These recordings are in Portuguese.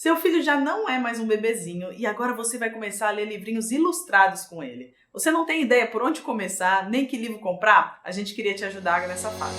Seu filho já não é mais um bebezinho e agora você vai começar a ler livrinhos ilustrados com ele. Você não tem ideia por onde começar, nem que livro comprar? A gente queria te ajudar nessa fase.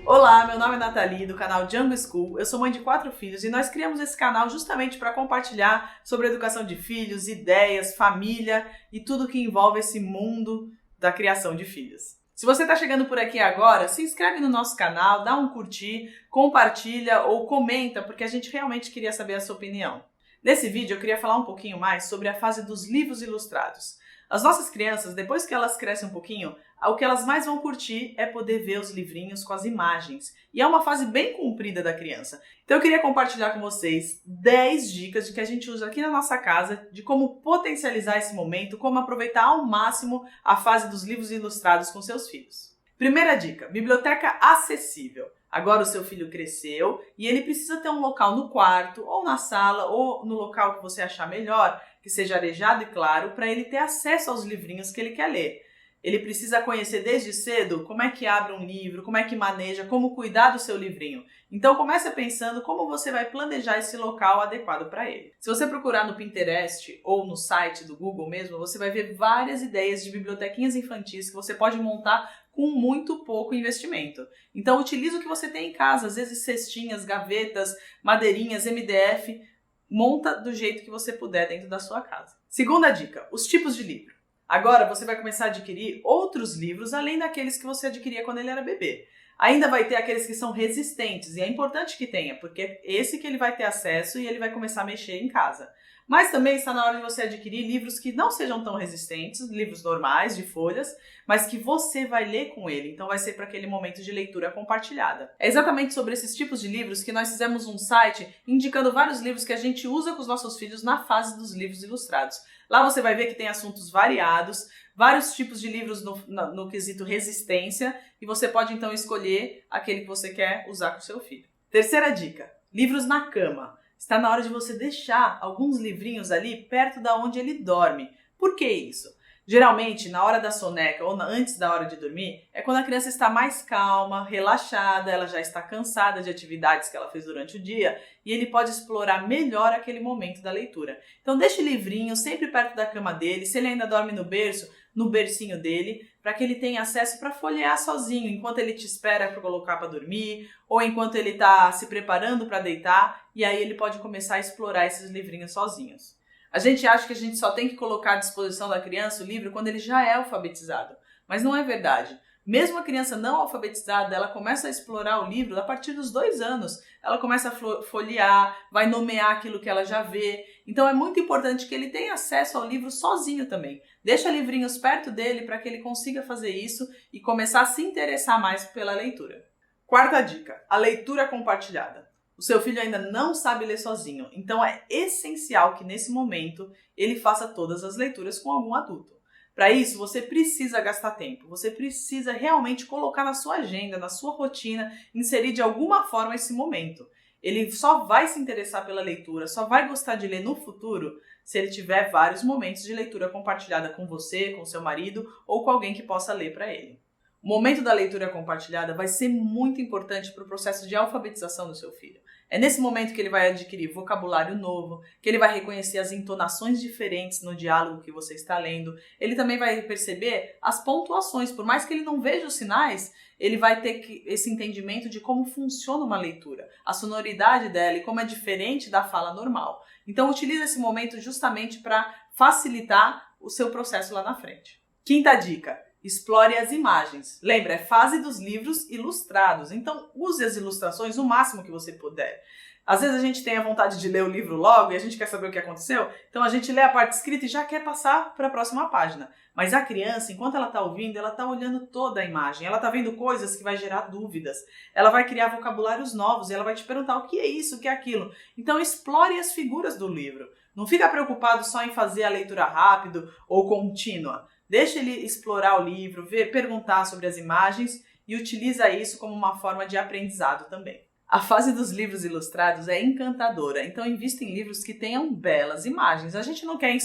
Olá, meu nome é Nathalie, do canal Django School. Eu sou mãe de 4 filhos e nós criamos esse canal justamente para compartilhar sobre a educação de filhos, ideias, família e tudo que envolve esse mundo da criação de filhos. Se você está chegando por aqui agora, se inscreve no nosso canal, dá um curtir, compartilha ou comenta, porque a gente realmente queria saber a sua opinião. Nesse vídeo eu queria falar um pouquinho mais sobre a fase dos livros ilustrados. As nossas crianças, depois que elas crescem um pouquinho, o que elas mais vão curtir é poder ver os livrinhos com as imagens. E é uma fase bem comprida da criança. Então eu queria compartilhar com vocês 10 dicas de que a gente usa aqui na nossa casa, de como potencializar esse momento, como aproveitar ao máximo a fase dos livros ilustrados com seus filhos. Primeira dica, biblioteca acessível. Agora o seu filho cresceu e ele precisa ter um local no quarto, ou na sala, ou no local que você achar melhor, que seja arejado e claro, para ele ter acesso aos livrinhos que ele quer ler. Ele precisa conhecer desde cedo como é que abre um livro, como é que maneja, como cuidar do seu livrinho. Então comece pensando como você vai planejar esse local adequado para ele. Se você procurar no Pinterest ou no site do Google mesmo, você vai ver várias ideias de bibliotequinhas infantis que você pode montar com muito pouco investimento. Então utilize o que você tem em casa, às vezes cestinhas, gavetas, madeirinhas, MDF, monta do jeito que você puder dentro da sua casa. Segunda dica, os tipos de livro. Agora você vai começar a adquirir outros livros além daqueles que você adquiria quando ele era bebê. Ainda vai ter aqueles que são resistentes e é importante que tenha, porque é esse que ele vai ter acesso e ele vai começar a mexer em casa. Mas também está na hora de você adquirir livros que não sejam tão resistentes, livros normais, de folhas, mas que você vai ler com ele. Então vai ser para aquele momento de leitura compartilhada. É exatamente sobre esses tipos de livros que nós fizemos um site indicando vários livros que a gente usa com os nossos filhos na fase dos livros ilustrados. Lá você vai ver que tem assuntos variados, vários tipos de livros no quesito resistência, e você pode então escolher aquele que você quer usar com o seu filho. Terceira dica, livros na cama. Está na hora de você deixar alguns livrinhos ali perto da onde ele dorme. Por que isso? Geralmente, na hora da soneca ou antes da hora de dormir, é quando a criança está mais calma, relaxada, ela já está cansada de atividades que ela fez durante o dia e ele pode explorar melhor aquele momento da leitura. Então deixe livrinho sempre perto da cama dele, se ele ainda dorme no berço, no bercinho dele, para que ele tenha acesso para folhear sozinho, enquanto ele te espera para colocar para dormir, ou enquanto ele está se preparando para deitar, e aí ele pode começar a explorar esses livrinhos sozinhos. A gente acha que a gente só tem que colocar à disposição da criança o livro quando ele já é alfabetizado, mas não é verdade. Mesmo a criança não alfabetizada, ela começa a explorar o livro a partir dos 2 anos. Ela começa a folhear, vai nomear aquilo que ela já vê. Então é muito importante que ele tenha acesso ao livro sozinho também. Deixa livrinhos perto dele para que ele consiga fazer isso e começar a se interessar mais pela leitura. Quarta dica, a leitura compartilhada. O seu filho ainda não sabe ler sozinho, então é essencial que nesse momento ele faça todas as leituras com algum adulto. Para isso, você precisa gastar tempo, você precisa realmente colocar na sua agenda, na sua rotina, inserir de alguma forma esse momento. Ele só vai se interessar pela leitura, só vai gostar de ler no futuro se ele tiver vários momentos de leitura compartilhada com você, com seu marido ou com alguém que possa ler para ele. O momento da leitura compartilhada vai ser muito importante para o processo de alfabetização do seu filho. É nesse momento que ele vai adquirir vocabulário novo, que ele vai reconhecer as entonações diferentes no diálogo que você está lendo. Ele também vai perceber as pontuações. Por mais que ele não veja os sinais, ele vai ter esse entendimento de como funciona uma leitura, a sonoridade dela e como é diferente da fala normal. Então utilize esse momento justamente para facilitar o seu processo lá na frente. Quinta dica. Explore as imagens. Lembra, é fase dos livros ilustrados, então use as ilustrações o máximo que você puder. Às vezes a gente tem a vontade de ler o livro logo e a gente quer saber o que aconteceu, então a gente lê a parte escrita e já quer passar para a próxima página. Mas a criança, enquanto ela está ouvindo, ela está olhando toda a imagem, ela está vendo coisas que vai gerar dúvidas, ela vai criar vocabulários novos e ela vai te perguntar o que é isso, o que é aquilo. Então explore as figuras do livro. Não fica preocupado só em fazer a leitura rápido ou contínua. Deixa ele explorar o livro, perguntar sobre as imagens e utiliza isso como uma forma de aprendizado também. A fase dos livros ilustrados é encantadora, então invista em livros que tenham belas imagens. A gente não quer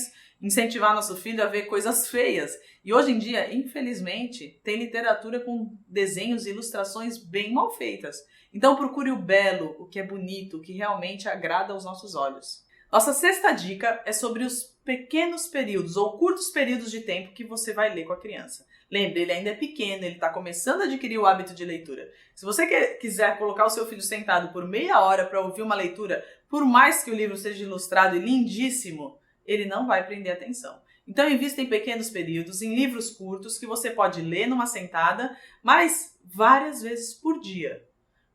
incentivar nosso filho a ver coisas feias. E hoje em dia, infelizmente, tem literatura com desenhos e ilustrações bem mal feitas. Então procure o belo, o que é bonito, o que realmente agrada aos nossos olhos. Nossa sexta dica é sobre os pequenos períodos ou curtos períodos de tempo que você vai ler com a criança. Lembre, ele ainda é pequeno, ele está começando a adquirir o hábito de leitura. Se você quiser colocar o seu filho sentado por meia hora para ouvir uma leitura, por mais que o livro seja ilustrado e lindíssimo, ele não vai prender atenção. Então invista em pequenos períodos, em livros curtos que você pode ler numa sentada, mas várias vezes por dia.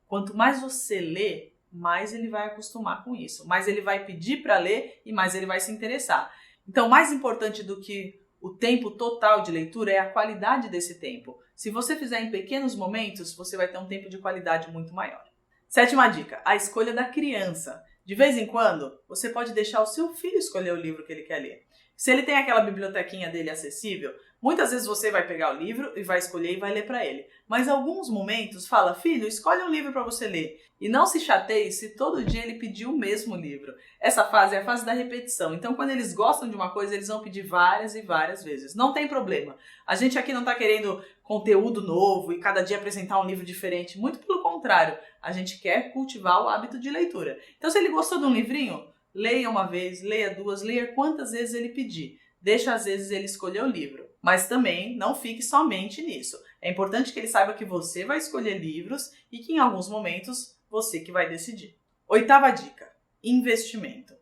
Quanto mais você lê, mais ele vai acostumar com isso, mais ele vai pedir para ler e mais ele vai se interessar. Então, mais importante do que o tempo total de leitura é a qualidade desse tempo. Se você fizer em pequenos momentos, você vai ter um tempo de qualidade muito maior. Sétima dica, a escolha da criança. De vez em quando, você pode deixar o seu filho escolher o livro que ele quer ler. Se ele tem aquela bibliotequinha dele acessível, muitas vezes você vai pegar o livro e vai escolher e vai ler para ele. Mas em alguns momentos, fala, filho, escolhe um livro para você ler. E não se chateie se todo dia ele pedir o mesmo livro. Essa fase é a fase da repetição. Então, quando eles gostam de uma coisa, eles vão pedir várias e várias vezes. Não tem problema. A gente aqui não está querendo conteúdo novo e cada dia apresentar um livro diferente. Muito pelo contrário. A gente quer cultivar o hábito de leitura. Então, se ele gostou de um livrinho, leia uma vez, leia duas, leia quantas vezes ele pedir. Deixa às vezes ele escolher o livro. Mas também não fique somente nisso. É importante que ele saiba que você vai escolher livros e que em alguns momentos você que vai decidir. Oitava dica, investimento.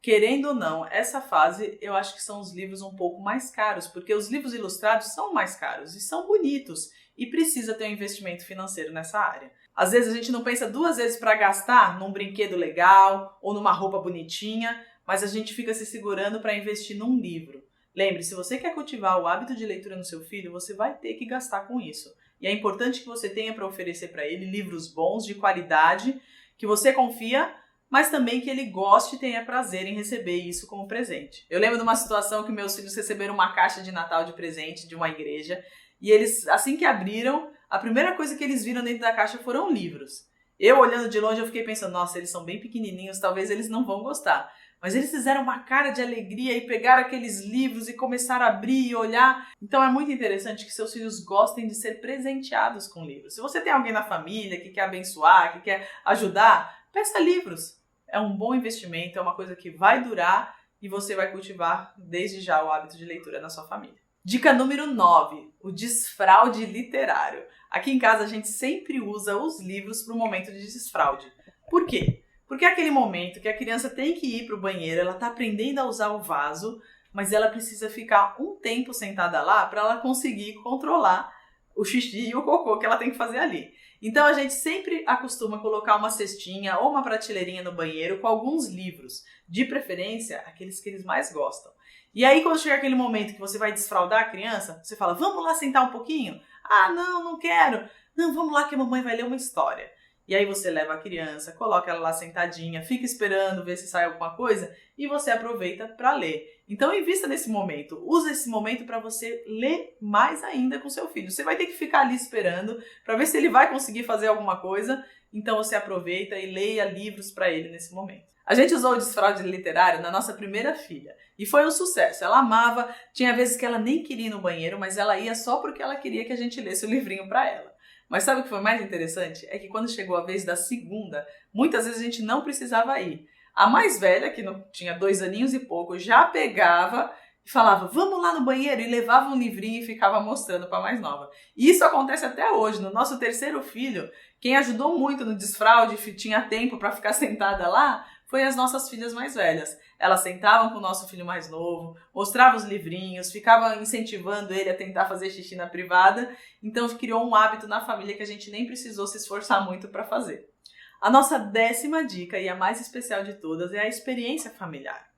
Querendo ou não, essa fase eu acho que são os livros um pouco mais caros, porque os livros ilustrados são mais caros e são bonitos e precisa ter um investimento financeiro nessa área. Às vezes a gente não pensa duas vezes para gastar num brinquedo legal ou numa roupa bonitinha, mas a gente fica se segurando para investir num livro. Lembre, se você quer cultivar o hábito de leitura no seu filho, você vai ter que gastar com isso. E é importante que você tenha para oferecer para ele livros bons, de qualidade, que você confia, mas também que ele goste e tenha prazer em receber isso como presente. Eu lembro de uma situação que meus filhos receberam uma caixa de Natal de presente de uma igreja, e eles, assim que abriram, a primeira coisa que eles viram dentro da caixa foram livros. Eu, olhando de longe, eu fiquei pensando, nossa, eles são bem pequenininhos, talvez eles não vão gostar. Mas eles fizeram uma cara de alegria e pegaram aqueles livros e começaram a abrir e olhar. Então é muito interessante que seus filhos gostem de ser presenteados com livros. Se você tem alguém na família que quer abençoar, que quer ajudar, peça livros. É um bom investimento, é uma coisa que vai durar e você vai cultivar desde já o hábito de leitura na sua família. Dica número 9, o desfraude literário. Aqui em casa a gente sempre usa os livros para o momento de desfraude. Por quê? Porque é aquele momento que a criança tem que ir para o banheiro, ela está aprendendo a usar o vaso, mas ela precisa ficar um tempo sentada lá para ela conseguir controlar o xixi e o cocô que ela tem que fazer ali. Então a gente sempre acostuma colocar uma cestinha ou uma prateleirinha no banheiro com alguns livros, de preferência aqueles que eles mais gostam. E aí quando chega aquele momento que você vai desfraldar a criança, você fala, vamos lá sentar um pouquinho? Ah, não quero. Não, vamos lá que a mamãe vai ler uma história. E aí você leva a criança, coloca ela lá sentadinha, fica esperando ver se sai alguma coisa e você aproveita para ler. Então invista nesse momento, use esse momento para você ler mais ainda com seu filho. Você vai ter que ficar ali esperando para ver se ele vai conseguir fazer alguma coisa, então você aproveita e leia livros para ele nesse momento. A gente usou o desfraude literário na nossa primeira filha e foi um sucesso. Ela amava, tinha vezes que ela nem queria ir no banheiro, mas ela ia só porque ela queria que a gente lesse o livrinho para ela. Mas sabe o que foi mais interessante? É que quando chegou a vez da segunda, muitas vezes a gente não precisava ir. A mais velha, que não tinha 2 aninhos e pouco, já pegava e falava, vamos lá no banheiro, e levava um livrinho e ficava mostrando para a mais nova. E isso acontece até hoje. No nosso terceiro filho, quem ajudou muito no desfraude, tinha tempo para ficar sentada lá, foi as nossas filhas mais velhas. Elas sentavam com o nosso filho mais novo, mostravam os livrinhos, ficavam incentivando ele a tentar fazer xixi na privada. Então criou um hábito na família que a gente nem precisou se esforçar muito para fazer. A nossa 10ª dica, e a mais especial de todas, é a experiência familiar.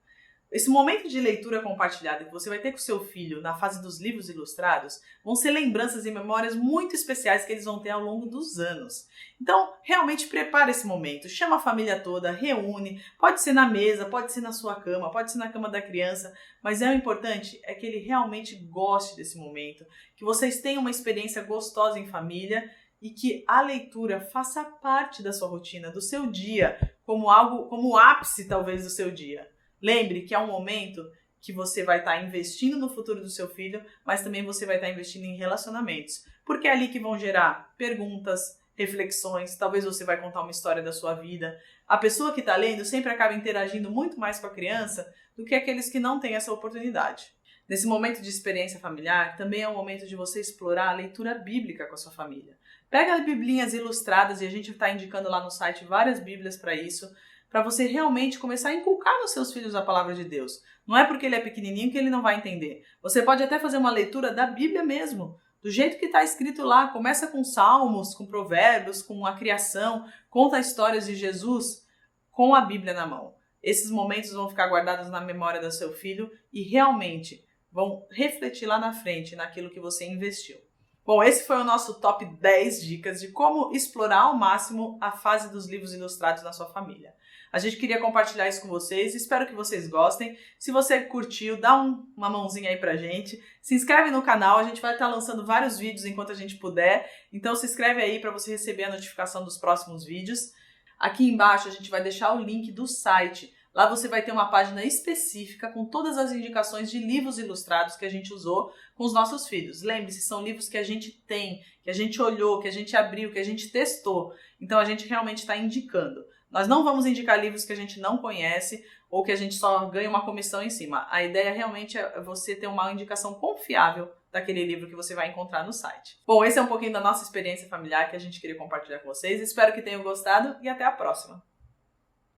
Esse momento de leitura compartilhada que você vai ter com seu filho na fase dos livros ilustrados vão ser lembranças e memórias muito especiais que eles vão ter ao longo dos anos. Então, realmente prepare esse momento, chama a família toda, reúne, pode ser na mesa, pode ser na sua cama, pode ser na cama da criança, mas o importante é que ele realmente goste desse momento, que vocês tenham uma experiência gostosa em família e que a leitura faça parte da sua rotina, do seu dia, como algo, como o ápice talvez do seu dia. Lembre que é um momento que você vai estar investindo no futuro do seu filho, mas também você vai estar investindo em relacionamentos, porque é ali que vão gerar perguntas, reflexões, talvez você vai contar uma história da sua vida. A pessoa que está lendo sempre acaba interagindo muito mais com a criança do que aqueles que não têm essa oportunidade. Nesse momento de experiência familiar, também é o momento de você explorar a leitura bíblica com a sua família. Pega as biblinhas ilustradas, e a gente está indicando lá no site várias bíblias para isso, para você realmente começar a inculcar nos seus filhos a palavra de Deus. Não é porque ele é pequenininho que ele não vai entender. Você pode até fazer uma leitura da Bíblia mesmo, do jeito que está escrito lá. Começa com Salmos, com Provérbios, com a criação, conta histórias de Jesus com a Bíblia na mão. Esses momentos vão ficar guardados na memória do seu filho e realmente vão refletir lá na frente naquilo que você investiu. Bom, esse foi o nosso top 10 dicas de como explorar ao máximo a fase dos livros ilustrados na sua família. A gente queria compartilhar isso com vocês, espero que vocês gostem. Se você curtiu, dá uma mãozinha aí pra gente. Se inscreve no canal, a gente vai estar lançando vários vídeos enquanto a gente puder. Então se inscreve aí para você receber a notificação dos próximos vídeos. Aqui embaixo a gente vai deixar o link do site. Lá você vai ter uma página específica com todas as indicações de livros ilustrados que a gente usou com os nossos filhos. Lembre-se, são livros que a gente tem, que a gente olhou, que a gente abriu, que a gente testou. Então a gente realmente está indicando. Nós não vamos indicar livros que a gente não conhece ou que a gente só ganha uma comissão em cima. A ideia realmente é você ter uma indicação confiável daquele livro que você vai encontrar no site. Bom, esse é um pouquinho da nossa experiência familiar que a gente queria compartilhar com vocês. Espero que tenham gostado e até a próxima!